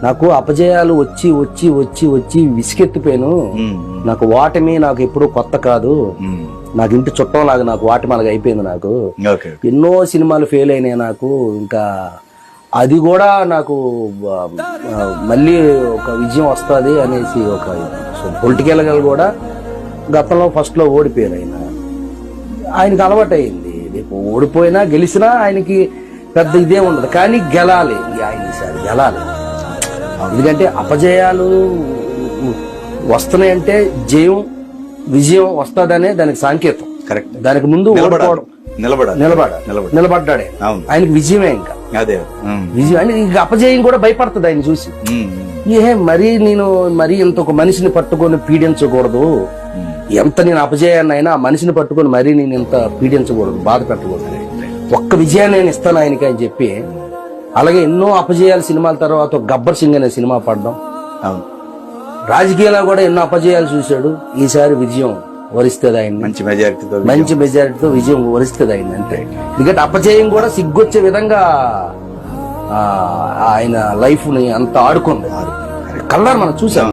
నాకు అపజయాలు వచ్చి వచ్చి వచ్చి వచ్చి విసికెత్తిపోయాను. నాకు వాటమి నాకు ఎప్పుడూ కొత్త కాదు. నాకు ఇంటి చుట్టం లాగా నాకు వాటమి అలాగా అయిపోయింది. నాకు ఎన్నో సినిమాలు ఫెయిల్ అయినాయి. నాకు ఇంకా అది కూడా నాకు మళ్ళీ ఒక విజయం వస్తుంది అనేసి ఒక పొలిటికల్ గా కూడా గతంలో ఫస్ట్ లో ఓడిపోయారు. ఆయనకి అలవాటు అయింది. రేపు ఓడిపోయినా గెలిచినా ఆయనకి పెద్ద ఇదే ఉండదు, కానీ గెలాలి. ఆయన ఈసారి గెలాలి. ఎందుకంటే అపజయాలు వస్తున్నాయంటే విజయం వస్తుందనే దానికి సంకేతం. కరెక్ట్. దానికి ముందు నిలబడ్డాడే ఆయనకి విజయమే. ఇంకా విజయం అంటే ఇంకా అపజయం కూడా భయపడుతుంది ఆయన చూసి. మరీ ఇంత ఒక మనిషిని పట్టుకొని పీడించకూడదు. ఎంత నేను అపజయాన్ని అయినా ఆ మనిషిని పట్టుకొని మరీ నేను ఇంత పీడించకూడదు, బాధ పెట్టకూడదు. ఒక్క విజయాన్ని నేను ఇస్తాను ఆయనకి అని చెప్పి, అలాగే ఎన్నో అపజయాల సినిమాల తర్వాత గబ్బర్ సింగ్ అనే సినిమా పడ్డం. రాజకీయాల్లో కూడా ఎన్నో అపజయాలు చూశాడు. ఈసారి విజయం వరిస్తుంది ఆయన. మంచి మెజారిటీతో విజయం వరిస్తుంది ఆయన. అంతే. ఎందుకంటే అపజయం కూడా సిగ్గొచ్చే విధంగా ఆయన లైఫ్ ని అంత ఆడుకుంది. కళ్ళారు మనం చూసాం.